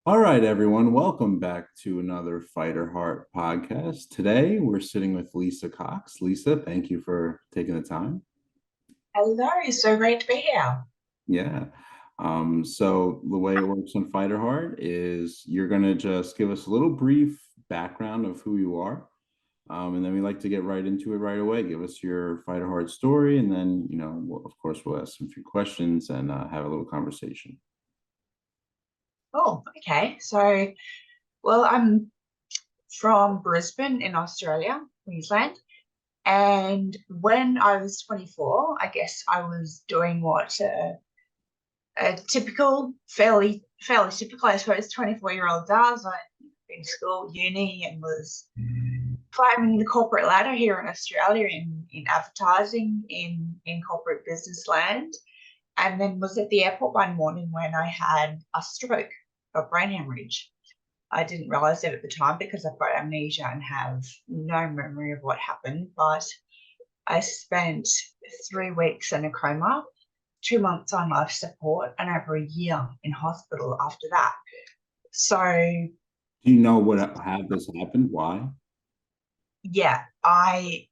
All right, everyone, welcome back to another Fighter Heart podcast. Today, we're sitting with Lisa Cox. Lisa, thank you for taking the time. Hello, so great to be here. Yeah. So the way it works on Fighter Heart is you're going to just give us a little brief background of who you are. And then we like to get right into it right away. Give us your Fighter Heart story, and then, of course, we'll ask some few questions and have a little conversation. Oh, okay. I'm from Brisbane in Australia, Queensland. And when I was 24, I guess I was doing what a typical, fairly typical, I suppose, 24-year-old does. I been to school, uni, and was climbing the corporate ladder here in Australia in advertising in corporate business land. And then was at the airport one morning when I had a stroke, a brain hemorrhage. I didn't realize it at the time because I've got amnesia and have no memory of what happened. But I spent 3 weeks in a coma, 2 months on life support, and over a year in hospital after that. So, Do you know what how this happened? Why? yeah, I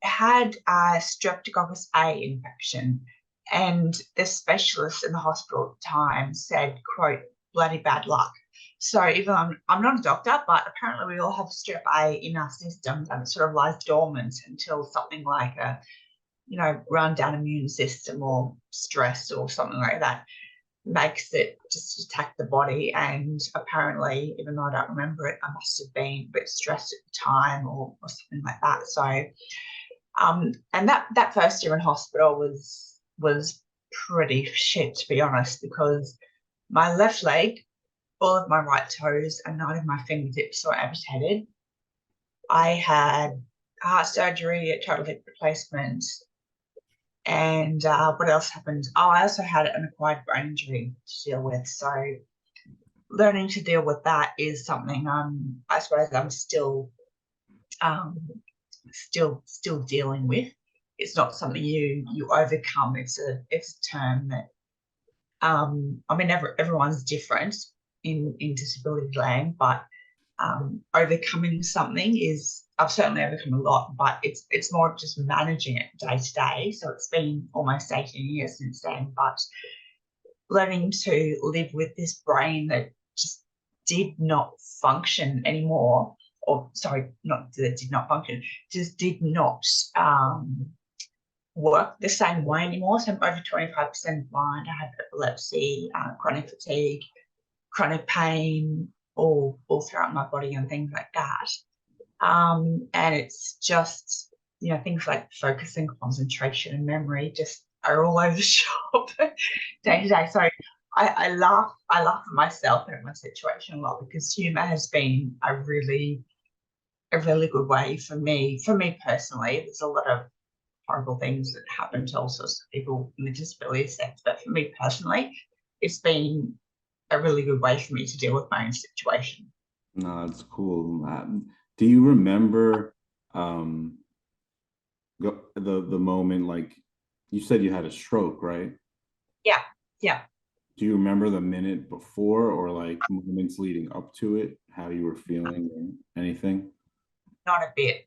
had a streptococcus A infection, and the specialist in the hospital at the time said, quote, bloody bad luck. So even though I'm not a doctor, but apparently we all have strep A in our systems and it sort of lies dormant until something like a, run down immune system or stress or something like that makes it just attack the body. And apparently, even though I don't remember it, I must have been a bit stressed at the time or something like that. So and that first year in hospital was pretty shit, to be honest, because my left leg, all of my right toes, and none of my fingertips were amputated. I had heart surgery, a total hip replacement, and what else happened? Oh, I also had an acquired brain injury to deal with. So learning to deal with that is something I suppose I'm um, still dealing with. It's not something you overcome. It's a term that I mean everyone's different in disability land, but overcoming something is I've certainly overcome a lot, but it's more just managing it day to day. So it's been almost 18 years since then, but learning to live with this brain that just did not function anymore, or sorry, not that did not function, just did not work the same way anymore. So I'm over 25% blind. I have epilepsy, chronic fatigue, chronic pain, all throughout my body and things like that. And it's just, things like focusing, concentration, and memory just are all over the shop day to day. So I laugh at myself and at my situation a lot because humor has been a really good way for me personally. There's a lot of horrible things that happen to all sorts of people in the disability sector, but for me personally, it's been a really good way for me to deal with my own situation. No, that's cool. Do you remember um the moment like you said you had a stroke, right? Yeah, yeah, Do you remember the minute before or like moments leading up to it, how you were feeling or anything? not a bit.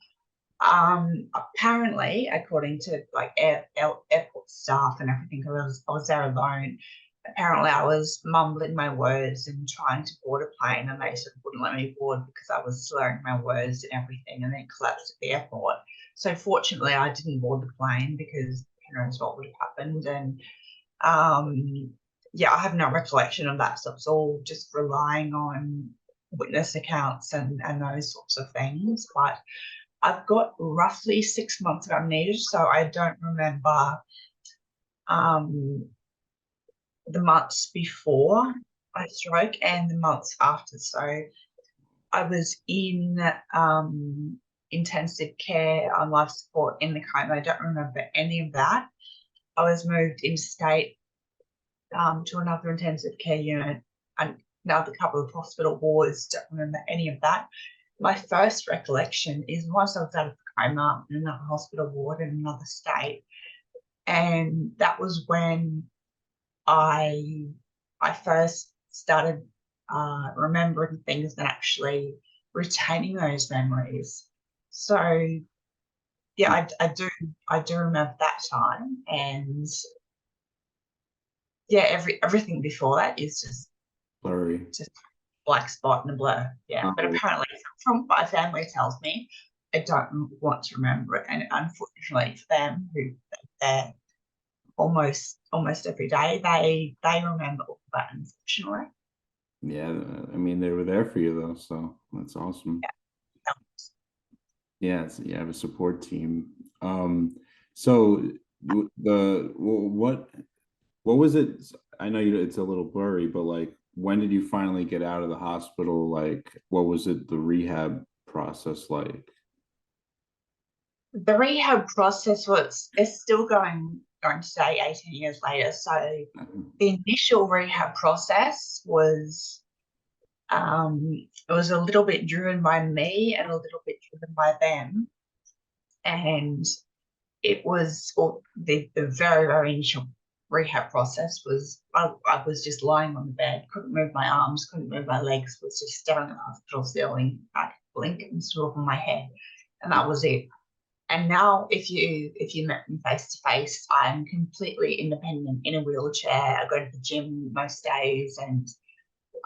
Apparently, according to like airport staff and everything, I was there alone. Apparently, I was mumbling my words and trying to board a plane, and they sort of wouldn't let me board because I was slurring my words and everything, and then collapsed at the airport. So fortunately, I didn't board the plane because who knows what would have happened. And um, yeah, I have no recollection of that. So it's all just relying on witness accounts and those sorts of things. But I've got roughly 6 months of amnesia, so I don't remember um, the months before I stroke and the months after. So I was in intensive care on life support in the coma. I don't remember any of that. I was moved interstate to another intensive care unit and another couple of hospital wards. Don't remember any of that. My first recollection is once I was out of the coma in another hospital ward in another state, and that was when I I first started. remembering things and actually retaining those memories. So yeah, I do remember that time, and yeah, everything before that is Blurry. just black spot and a blur. Yeah, but Oh, apparently, from what my family tells me, I don't want to remember it, and unfortunately for them, who they're almost every day, they remember all that. Unfortunately, yeah. I mean, they were there for you though, so that's awesome. yeah. Yeah, you have a support team. So what was it? I know it's a little blurry, but like, when did you finally get out of the hospital? Like, what was it, the rehab process like? The rehab process is still going today, 18 years later. So Mhm. the initial rehab process it was a little bit driven by me and a little bit driven by them. And it was, or the very, very initial rehab process was, I was just lying on the bed, couldn't move my arms, couldn't move my legs, was just staring at the hospital ceiling. I could blink and sort of on my head, and that was it. And now, if you met me face to face, I'm completely independent in a wheelchair. I go to the gym most days, and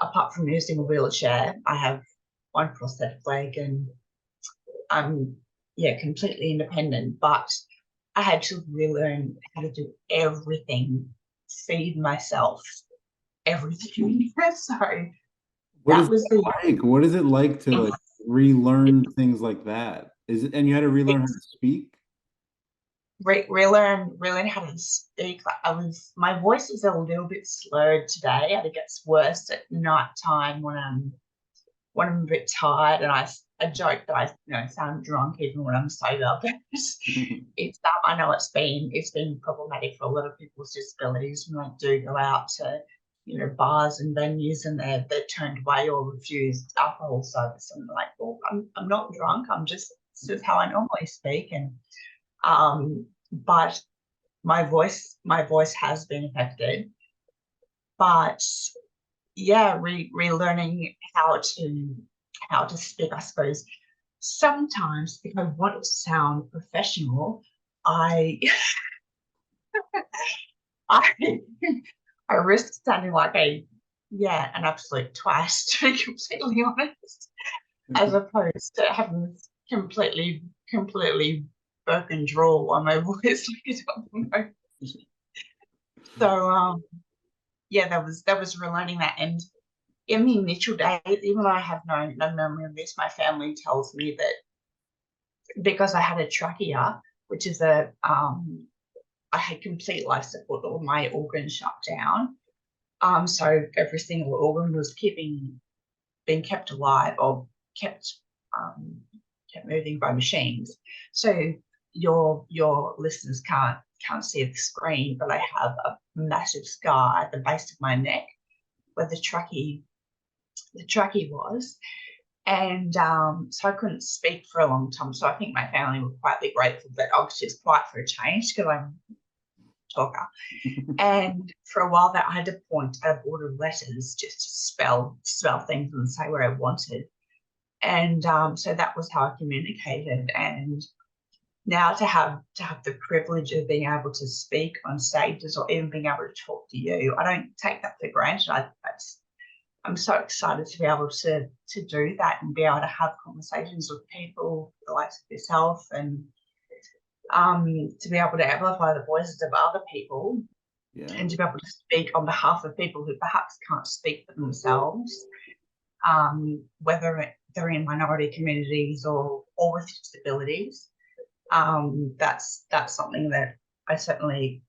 apart from using a wheelchair, I have one prosthetic leg, and I'm completely independent. But I had to relearn how to do everything, feed myself, everything. So What is that was that like? What is it like to like relearn things like that? Is it, and you had to relearn how to it's speak? relearn how to speak. Like my voice is a little bit slurred today. I think it gets worse at night time when I'm a bit tired, and I joke that I sound drunk even when I'm sober. But it's I know it's been problematic for a lot of people's disabilities when they do go out to bars and venues, and they're turned away or refused alcohol service, and they're like, well, I'm not drunk. This is how I normally speak. And but my voice has been affected. But yeah, relearning how to speak, I suppose. Sometimes if I want to sound professional, I I I risk sounding like an absolute twice, to be completely honest, as opposed to having this completely broken drawl on my voice like I don't know. So yeah, that was relearning that. And in the initial days, even though I have no memory of this, my family tells me that because I had a trachea, which is I had complete life support, all my organs shut down. So every single organ was being kept alive or kept um, kept moving by machines. So your listeners can't see the screen, but I have a massive scar at the base of my neck where the trachea was. And so I couldn't speak for a long time. So I think my family were quietly grateful that I was just quiet for a change because I'm a talker. And for a while that I had to point at a border of letters just to spell things and say what I wanted. And so that was how I communicated. And now to have the privilege of being able to speak on stages or even being able to talk to you, I don't take that for granted. I'm so excited to be able to do that and be able to have conversations with people, the likes of yourself, and to be able to amplify the voices of other people, Yeah. and to be able to speak on behalf of people who perhaps can't speak for themselves, whether they're in minority communities or with disabilities. That's something that I certainly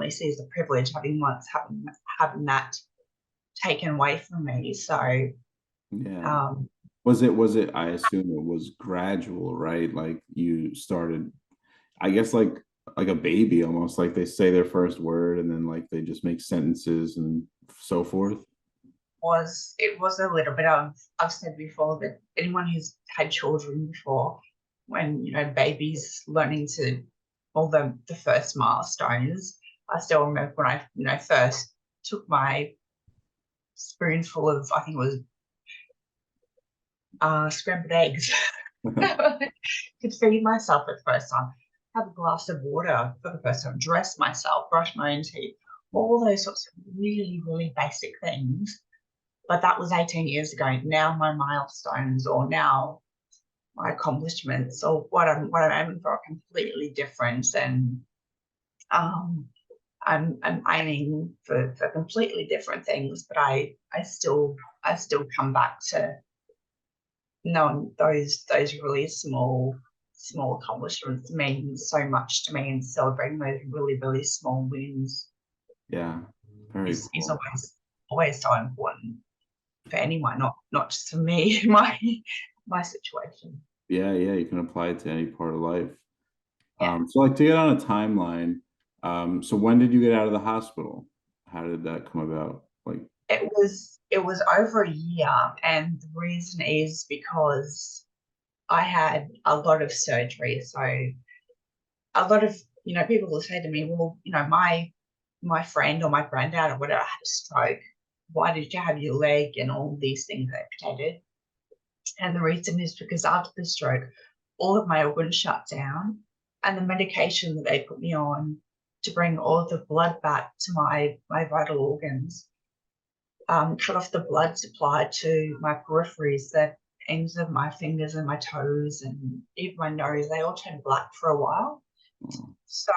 see as a privilege, having that taken away from me. So Yeah. um, Was it, I assume it was gradual, right? Like you started, I guess, like a baby almost, like they say their first word and then like they just make sentences and so forth. it was a little bit of, I've said before that anyone who's had children before, when babies learning to all the first milestones. I still remember when I first took my spoonful of, I think it was scrambled eggs. Could feed myself for the first time, have a glass of water for the first time, dress myself, brush my own teeth, all those sorts of really, really basic things. But that was 18 years ago. Now my milestones, or now my accomplishments, or what I'm aiming for, are completely different. And I'm aiming for completely different things. But I still come back to knowing those really small accomplishments mean so much to me, and celebrating those really, really small wins Yeah, very is cool. always so important for anyone, not just for me, my situation. Yeah, yeah, you can apply it to any part of life. Yeah. So like to get on a timeline, so when did you get out of the hospital? How did that come about? Like, It was over a year, and the reason is because I had a lot of surgery. So a lot of, people will say to me, well, my friend or my granddad or whatever had a stroke. Why did you have your leg and all these things amputated? And the reason is because after the stroke, all of my organs shut down, and the medication that they put me on to bring all the blood back to my vital organs cut off the blood supply to my peripheries, the ends of my fingers and my toes and even my nose. They all turned black for a while. oh, So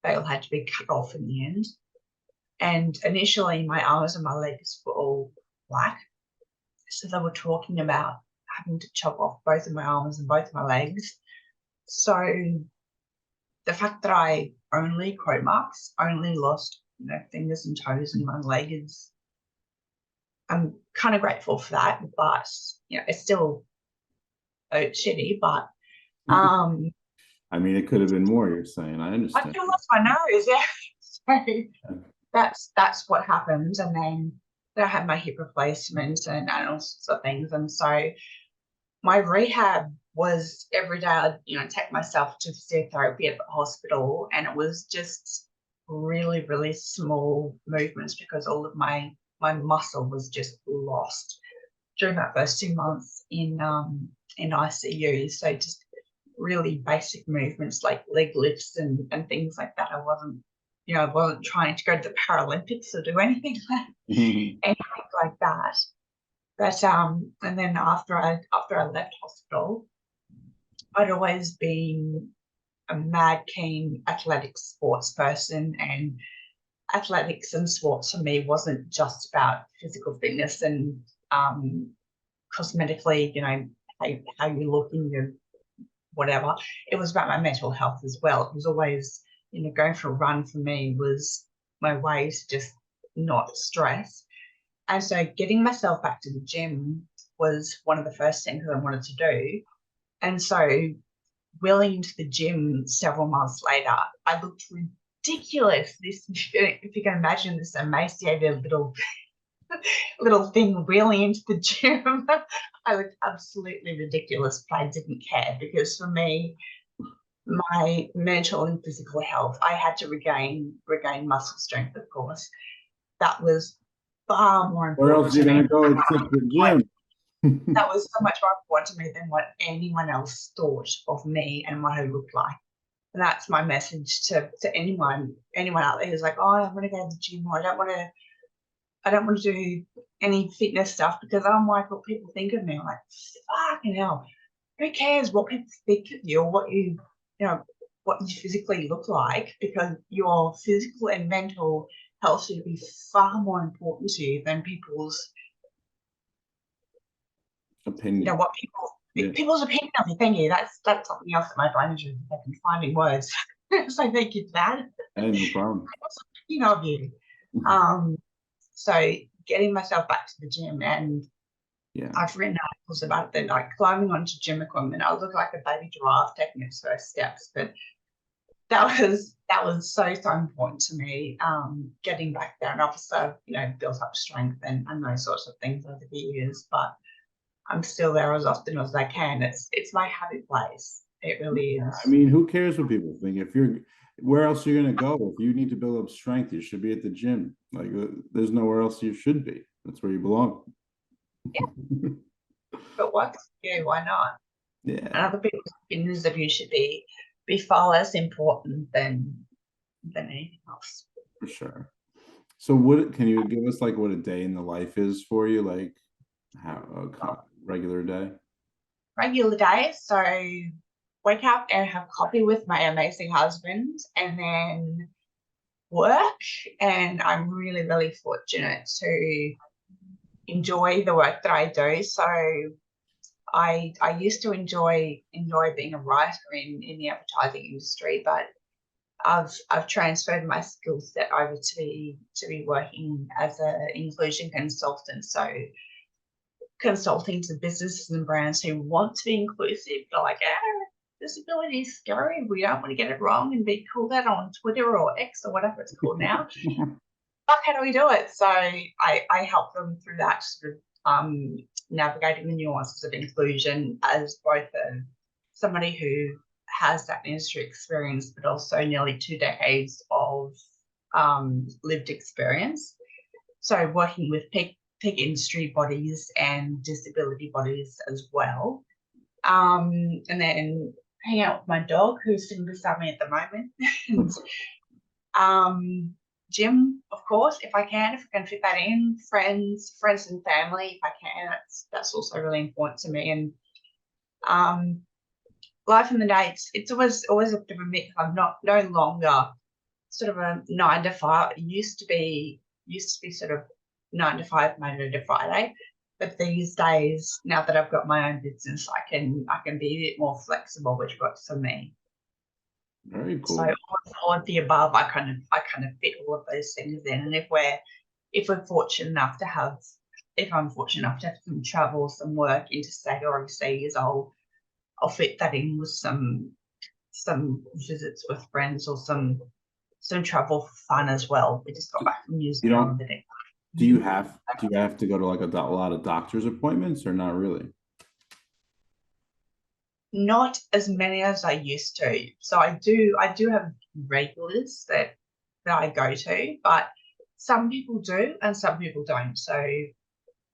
they all had to be cut off in the end. And initially, my arms and my legs were all black. So they were talking about having to chop off both of my arms and both of my legs. So the fact that I only, quote marks, only lost, fingers and toes and one leg is, I'm kind of grateful for that, but it's still shitty. But um, I mean, it could have been more, you're saying. I I understand. still lost my nose. Yeah, so that's what happened, and then I had my hip replacement and all sorts of things, and so my rehab was every day. I'd take myself to physiotherapy at the hospital, and it was just really, really small movements because all of my muscle was just lost during that first 2 months in ICU. So just really basic movements like leg lifts and things like that. I wasn't trying to go to the Paralympics or do anything anything like that. But and then after I left hospital, I'd always been a mad keen athletic sports person, and athletics and sports for me wasn't just about physical fitness and cosmetically, how you look in your whatever. It was about my mental health as well. It was always, going for a run for me was my way to just not stress. And so getting myself back to the gym was one of the first things that I wanted to do. And so wheeling into the gym several months later, I looked ridiculous. This, if you can imagine, this emaciated little thing wheeling into the gym. I looked absolutely ridiculous, but I didn't care because for me, my mental and physical health, I had to regain muscle strength, of course. That was far more Where important else are you to me. gonna go except the gym? That was so much more important to me than what anyone else thought of me and what I looked like. And that's my message to anyone out there who's like, oh, I want to go to the gym, or I don't want to do any fitness stuff because I don't like what people think of me. I'm like, fucking hell, who cares what people think of you or what you physically look like, because your physical and mental health should be far more important to you than Opinion. what Yeah. people's opinion of you. Thank you. That's something else that my brain is really fucking finding words. So thank you for that. Hey, no problem. What's opinion of you? So getting myself back to the gym, and Yeah. I've written articles about it, like climbing onto gym equipment. I look like a baby giraffe taking its first steps, but that was so important to me. Getting back there, and obviously, built up strength and those sorts of things over the years, but I'm still there as often as I can. It's my happy place, It really I is. mean, who cares what people think? If you're, where else are you gonna go? If you need to build up strength, you should be at the gym. Like, there's nowhere else you should be. That's where you belong. Yeah, but works for you, why not? And Yeah, other people's opinions of you should be far less important than anything else. for sure. So, what can you give us like what a day in the life is for you? Like, how regular day? Regular day, so wake up and have coffee with my amazing husband, and then work. And I'm really, really fortunate to enjoy the work that I do. So I used to enjoy being a writer in the advertising industry, but I've transferred my skill set over to be working as an inclusion consultant. So consulting to businesses and brands who want to be inclusive, but like, disability is scary. We don't want to get it wrong and be called out on Twitter or X or whatever it's called now. But how do we do it? So I help them through that sort of navigating the nuances of inclusion as both somebody who has that industry experience, but also nearly 2 decades of lived experience. So working with peak industry bodies and disability bodies as well. And then hang out with my dog who's sitting beside me at the moment. And gym, of course, if I can fit that in. Friends and family, if I can. That's also really important to me. And life in the day, it's always a bit of a mix. I'm no longer sort of a 9 to 5. It used to be sort of 9 to 5, Monday to Friday. But these days, now that I've got my own business, I can be a bit more flexible, which works for me. Very So cool. all of the above, I kind of fit all of those things in. And if I'm fortunate enough to have some travel, some work interstate or overseas, I'll fit that in with some visits with friends or some travel for fun as well. We just got back from New You Zealand. don't, do you have to go to like a lot of doctor's appointments or not really? Not as many as I used to. So I do have regulars that I go to, but some people do and some people don't. So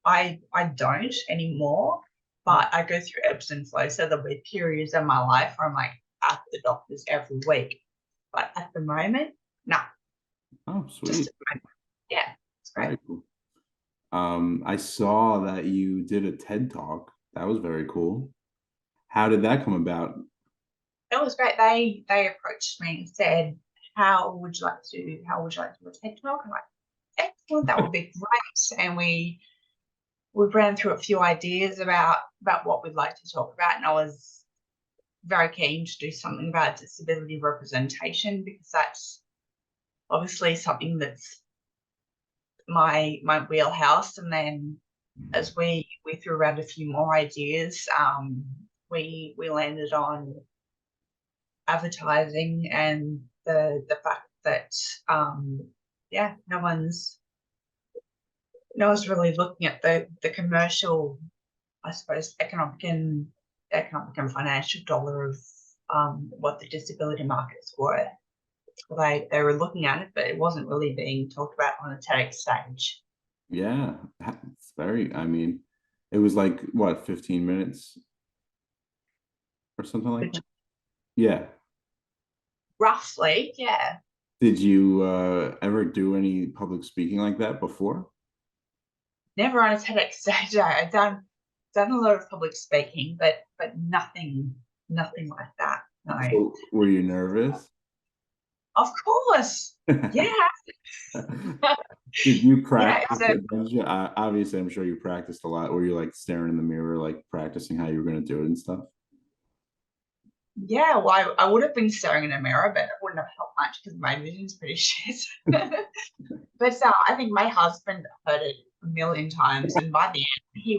I don't anymore, but I go through ebbs and flows. So there'll be periods in my life where I'm like at the doctors every week. But at the moment, no, Oh, just sweet. at the moment. Yeah, it's great. Very cool. I saw that you did a TED Talk. That was very cool. How did that come about? It was great. They approached me and said, how would you like to do a TED talk? I'm like, excellent, that would be great. And we ran through a few ideas about what we'd like to talk about, and I was very keen to do something about disability representation because that's obviously something that's my wheelhouse. And then as we threw around a few more ideas, we landed on advertising and the fact that yeah, no one's really looking at the commercial, I suppose, economic and financial dollar of what the disability market's worth. They were looking at it, but it wasn't really being talked about on a TEDx stage. Yeah, it's very, I mean, it was like what, 15 minutes or something like Which that? Yeah. roughly, yeah, Did you ever do any public speaking like that before? never on a TEDx stage. I've done a lot of public speaking, but nothing like that. No, So were you nervous? of course, yeah, Did you yeah. practice a bunch obviously, I'm sure you practiced a lot. Were you like staring in the mirror, like practicing how you were going to do it and stuff? Yeah, well, I would have been staring in a mirror, but it wouldn't have helped much because my vision's pretty shit. But I think my husband heard it a million times, and by the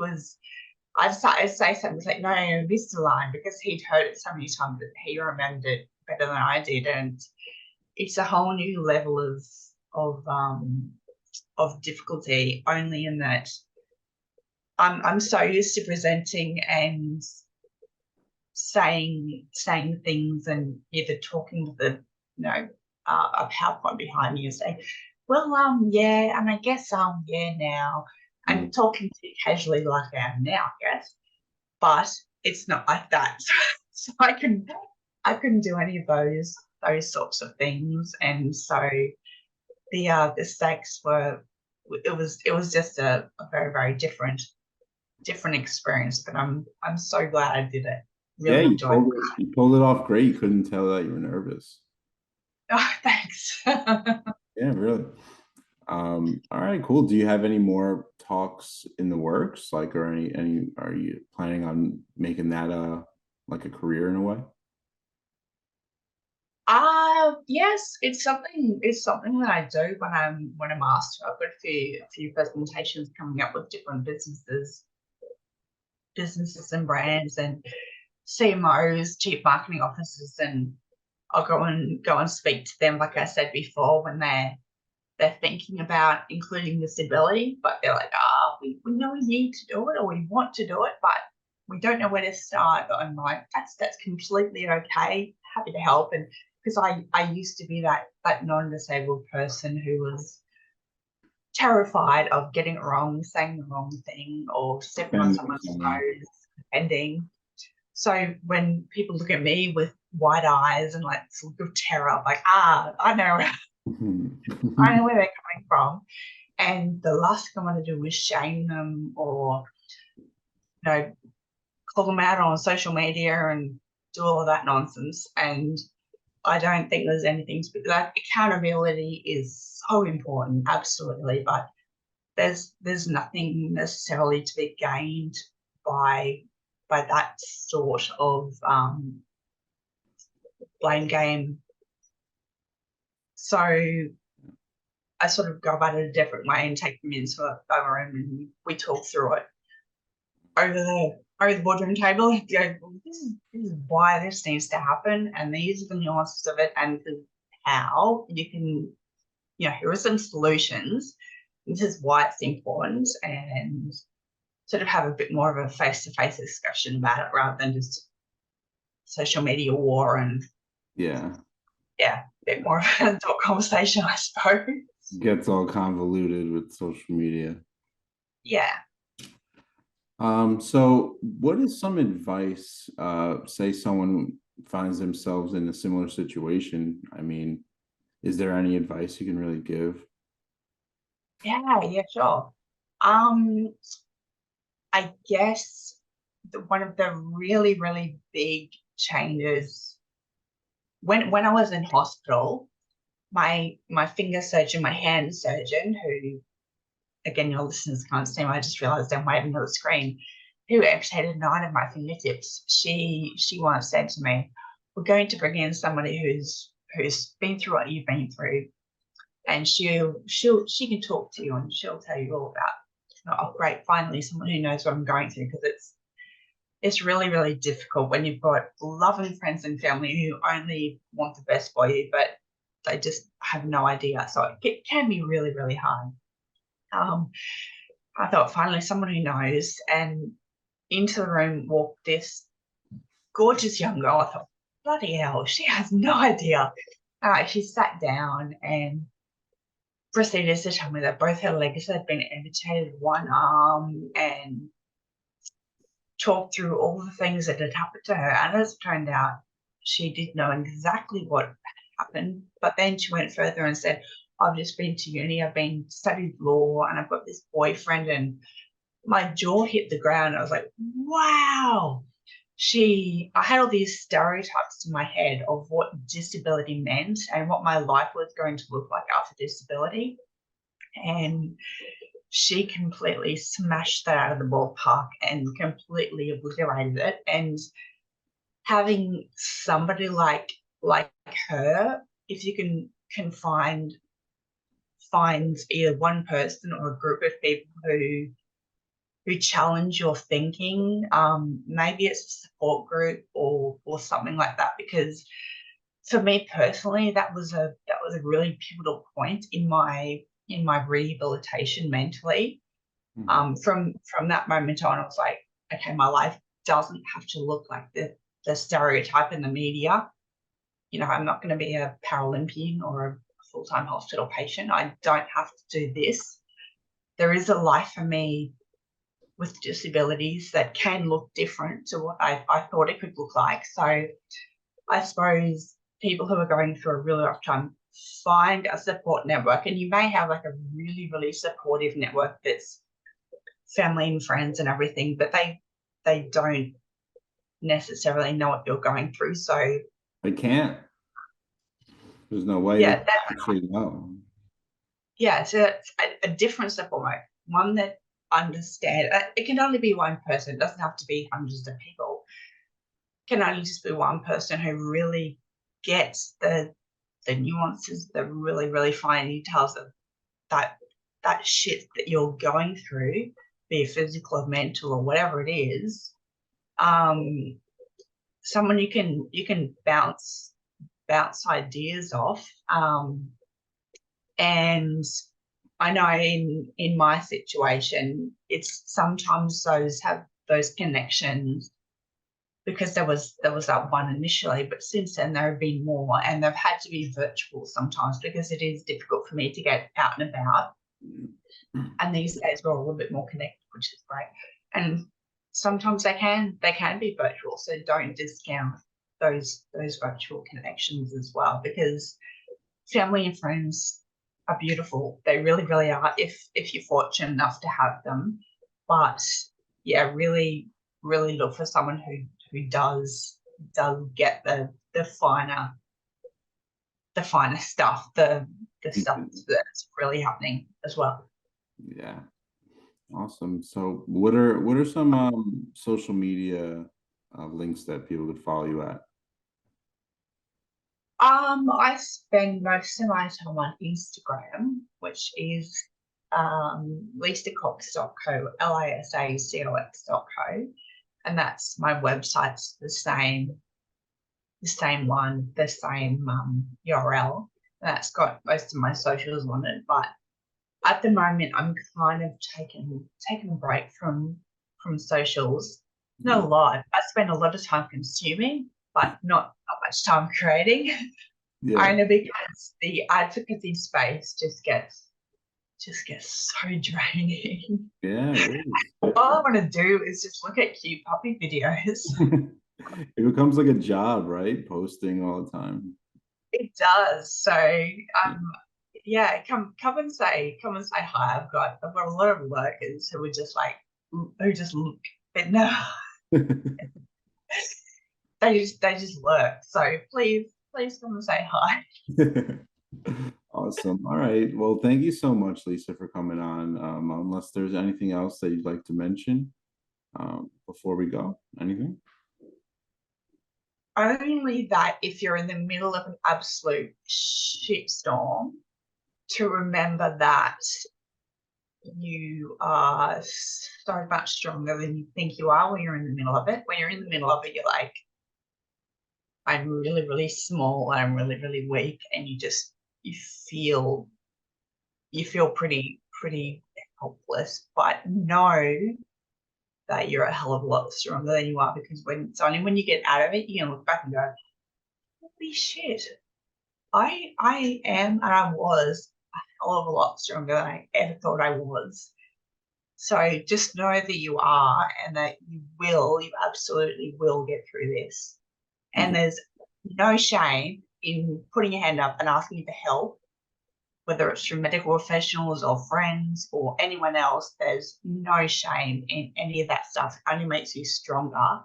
end, I'd start to say something like, no, no, this is the line, because he'd heard it so many times that he remembered it better than I did. And it's a whole new level of um of difficulty, only in that I'm so used to presenting and saying things and either talking with a PowerPoint behind you and say, well, yeah, and I guess yeah now, Mm. and talking to you casually like I am now, I guess. But it's not like that. So I couldn't do any of those sorts of things. And so the stakes were, it was just a very, very different experience, but I'm so glad I did it. Yeah, Really enjoyed it. you pulled it off great. You couldn't tell that you were nervous. Oh, thanks. Yeah, really. All right, cool. Do you have any more talks in the works? Like, or any are you planning on making that like a career in a way? Yes, it's something that I do when I'm asked to. I've got a few presentations coming up with different businesses and brands and CMOs, chief marketing officers, and I'll go and speak to them, like I said before, when they're thinking about including disability, but they're like, we know we need to do it or we want to do it, but we don't know where to start. But I'm like, that's completely okay. Happy to help. And because I used to be that non-disabled person who was terrified of getting it wrong, saying the wrong thing, or stepping on Offending someone's someone. toes, offending. So when people look at me with wide eyes and like this look of terror, I'm like, I know, I know where they're coming from. And the last thing I want to do is shame them or, call them out on social media and do all of that nonsense. And I don't think there's anything to be like, accountability is so important, absolutely. But there's nothing necessarily to be gained by that sort of blame game. So I sort of go about it a different way and take them into a room and we talk through it over the boardroom table. You go, well, this is why this needs to happen, and these are the nuances of it, and how you can, here are some solutions. This is why it's important, and sort of have a bit more of a face-to-face discussion about it rather than just social media war and Yeah, yeah, a bit more of an adult conversation, I suppose. gets all convoluted with social media. Yeah. So what is some advice, say someone finds themselves in a similar situation? I mean, is there any advice you can really give? Yeah, sure. Um, I guess one of the really, really big changes when I was in hospital, my finger surgeon, my hand surgeon, who again your listeners can't see, I just realized I'm waving at the screen, who amputated 9 of my fingertips. She once said to me, "We're going to bring in somebody who's been through what you've been through, and she can talk to you and she'll tell you all about." Oh, great! Finally, someone who knows what I'm going through, because it's really, really difficult when you've got loving friends and family who only want the best for you, but they just have no idea. So it can be really, really hard. Um, I thought finally someone who knows, and into the room walked this gorgeous young girl. I thought, bloody hell, she has no idea. She sat down and proceeded to tell me that both her legs had been amputated, one arm, and talked through all the things that had happened to her. And as it turned out, she did know exactly what had happened. But then she went further and said, I've just been to uni, I've been studied law, and I've got this boyfriend. And my jaw hit the ground. I was like, wow. I had all these stereotypes in my head of what disability meant and what my life was going to look like after disability. And she completely smashed that out of the ballpark and completely obliterated it. And having somebody like her, if you can find either one person or a group of people who challenge your thinking, maybe it's a support group or something like that. Because for me personally, that was a really pivotal point in my rehabilitation mentally. Mhm. From that moment on, I was like, okay, my life doesn't have to look like this. the stereotype in the media. I'm not going to be a Paralympian or a full-time hospital patient. I don't have to do this. There is a life for me with disabilities that can look different to what I thought it could look like. So I suppose people who are going through a really rough time, find a support network, and you may have like a really, really supportive network that's family and friends and everything, but they don't necessarily know what you're going through. So I can't. There's no way they yeah, actually know. so it's a different support mode, one that understand. It can only be one person. It doesn't have to be hundreds of people. It can only just be one person who really gets the nuances, the really, really fine details of that shit that you're going through, be it physical or mental or whatever it is. Someone you can bounce ideas off. And I know in my situation, it's sometimes those connections, because there was that one initially, but since then there have been more, and they've had to be virtual sometimes because it is difficult for me to get out and about. And these days we're a little bit more connected, which is great. And sometimes they can be virtual, so don't discount those virtual connections as well, because family and friends are beautiful. They really, really are, if you're fortunate enough to have them. But yeah, really, really look for someone who does get the finer stuff, the stuff that's really happening as well. Yeah. Awesome. So what are some social media links that people could follow you at? I spend most of my time on Instagram, which is lisacox.co, lisacox.co, and that's my website's the same one, the same URL. That's got most of my socials on it. But at the moment, I'm kind of taking a break from socials. Not a lot. I spend a lot of time consuming, but not much time creating. Yeah. Only because the advocacy space just gets so draining. Yeah, it is. All I want to do is just look at cute puppy videos. It becomes like a job, right? Posting all the time. It does. So yeah, come and say hi. I've got a lot of workers who are just like, who just look, but no, they just work. So please come and say hi. Awesome. All right. Well, thank you so much, Lisa, for coming on. Unless there's anything else that you'd like to mention before we go, anything? Only that if you're in the middle of an absolute shitstorm, to remember that you are so much stronger than you think you are when you're in the middle of it. When you're in the middle of it, you're like, I'm really, really small and I'm really, really weak, and you feel pretty helpless. But know that you're a hell of a lot stronger than you are, because it's only when you get out of it, you're gonna look back and go, holy shit, I am, and I was a hell of a lot stronger than I ever thought I was. So just know that you are, and that you absolutely will get through this. And there's no shame in putting your hand up and asking for help, whether it's from medical professionals or friends or anyone else. There's no shame in any of that stuff. It only makes you stronger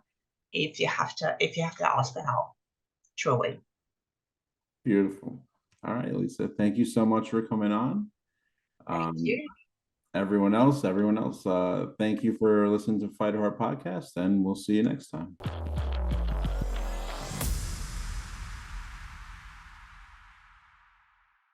if you have to ask for help. Truly. Beautiful. All right, Lisa. Thank you so much for coming on. Thank you. Everyone else, thank you for listening to Fight Heart Podcast, and we'll see you next time.